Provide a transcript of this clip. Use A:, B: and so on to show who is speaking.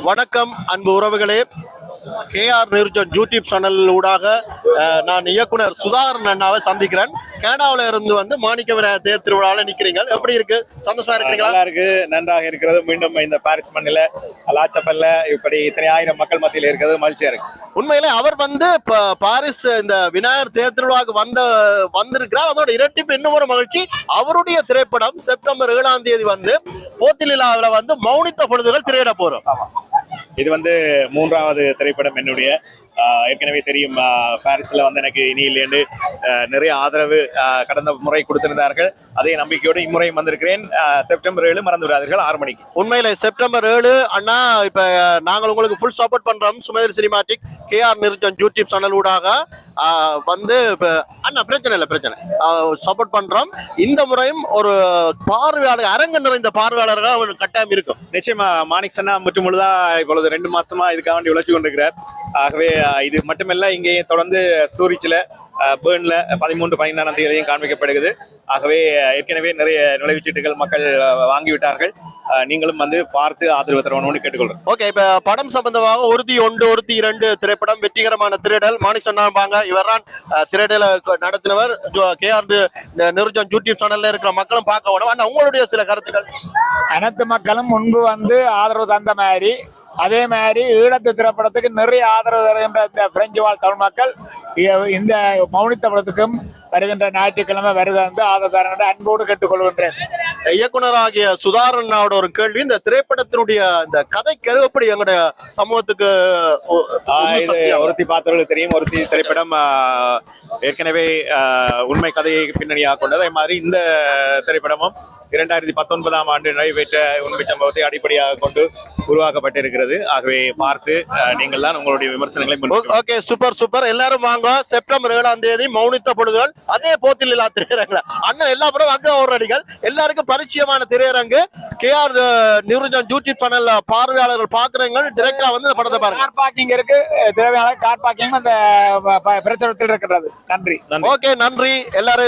A: வணக்கம் அன்பு உறவுகளே. கேஆர் நிர்ஜன் யூடியூப் சேனல் ஊடாக நான் இயக்குனர் சுதாகரன் அண்ணாவை சந்திக்கிறேன். கனடாவில் இருந்து மாணிக்க விநாயகர் தேர் திருவிழாவில் நிற்கிறீங்க. எப்படி இருக்கு? சந்தோஷமா இருக்கிறீங்களா?
B: நல்லா இருக்கு, நன்றாக இருக்கிறது. மீண்டும் இந்த பாரிஸ் மண்ணில் லாச்சப்பல்ல இப்படி இத்தனை ஆயிரம் மக்கள் மத்தியில் இருக்கிறது மகிழ்ச்சியா இருக்கு.
A: உண்மையிலே அவர் பாரிஸ் இந்த விநாயகர் தேர் திருவிழாவுக்கு வந்திருக்கிறார். அதோட இரட்டிப்பு இன்னும் ஒரு மகிழ்ச்சி, அவருடைய திரைப்படம் செப்டம்பர் 7 போத்திலிலாவில் மௌனித்த பொழுதுகள் திரையிட போறோம்.
B: இது மூன்றாவது திரைப்படம் என்னுடைய. ஏற்கனவே தெரியும், பாரிஸ்ல எனக்கு இனி இல்லைன்னு நிறைய ஆதரவு கடந்த முறை கொடுத்திருந்தார்கள். அதே நம்பிக்கையோடு இம்முறை வந்திருக்கிறேன். செப்டம்பர் 7 மறந்து விடாதீர்கள், 6 மணிக்கு.
A: உண்மையில செப்டம்பர் 7 அண்ணா, இப்ப நாங்கள் உங்களுக்கு ஃபுல் சப்போர்ட் பண்றோம். Sumer cinematic KR Nirjan YouTube channel ஊடாக இப்ப அண்ணா பிரச்சனை சப்போர்ட் பண்றோம். இந்த முறையும் ஒரு பார்வையாளர், அரங்கு நிறைந்த பார்வையாளர்கள் கட்டாயம் இருக்கும்.
B: நிச்சயமா மாணிக் சன்னா மற்றும் முழுதா இப்பொழுது 2 மாசமா இதுக்காக வேண்டி உழைச்சு கொண்டிருக்கிறார். ஆகவே இது மட்டுமல்ல, இங்கேயே தொடர்ந்து சூரிச்சில பேர்ன்ல 13, 14 தேதியும் காண்பிக்கப்படுகிறது. ஆகவே ஏற்கனவே நிறைய நுழைவுச்சீட்டுகள் மக்கள் வாங்கிவிட்டார்கள். நீங்களும் பார்த்து ஆதரவு தரணும்னு கேட்டுக்கொள்றேன்.
A: ஓகே, இப்ப படம் சம்பந்தமாக ஒருத்தி 1, ஒருத்தி 2 திரைப்படம் வெற்றிகரமான திரையிடல். மாணிக் சொன்னாங்க, இவர்தான் திரையிடல நடத்தினவர். கேஆர் நிர்ஜன் யூடியூப் சேனல்ல இருக்கிற மக்களும் பார்க்க வேணும். ஆனா உங்களுடைய சில கருத்துக்கள்?
C: அனைத்து மக்களும் முன்பு ஆதரவு தந்த மாதிரி, அதே மாதிரி ஈழத்து திரைப்படத்துக்கு நிறைய ஆதரவு தருகின்ற இந்த பிரெஞ்சு வாழ் தமிழ் மக்கள் இந்த மௌனித்த படத்துக்கும் வருகின்ற ஞாயிற்றுக்கிழமை வருது ஆதரவு தர அன்போடு கேட்டுக்கொள்கின்றேன்.
A: இயக்குனராகிய சுதாகரனோட ஒரு கேள்வி, இந்த திரைப்படத்தினுடைய இந்த கதை கருவப்படி எங்களுடைய சமூகத்துக்கு
B: ஒருத்தி பார்த்தவர்களுக்கு தெரியும். ஒருத்தி திரைப்படம் ஏற்கனவே உண்மை கதையை பின்னணியாக கொண்டது. அதே மாதிரி இந்த திரைப்படமும் 2019ஆம் ஆண்டு நடைபெற்ற உண்மை சம்பவத்தை அடிப்படையாக கொண்டு உருவாக்கப்பட்டிருக்கிறது. ஆகவே பார்த்து நீங்கள் தான் உங்களுடைய விமர்சனங்களை.
A: Okay, super. எல்லாரும் வாங்க. செப்டம்பர் 7 மௌனித்த பொழுதுகள், அதே போத்திலா திரையரங்கு. அண்ணன் எல்லா படம் அங்க ஓரடிகள் எல்லாருக்கும் பரிச்சயமான திரையரங்கு. கேஆர் நிர்ஜன் யூடியூப் சேனல் பார்வையாளர்கள் பாக்குறீங்க, டைரக்டா இந்த படத்தை பாருங்க.
C: கார் பார்க்கிங் இருக்கு, தேவையான கார் பார்க்கிங் அந்த பிரச்சாரத்தில் இருக்கிறது. நன்றி.
A: ஓகே, நன்றி எல்லாரும்.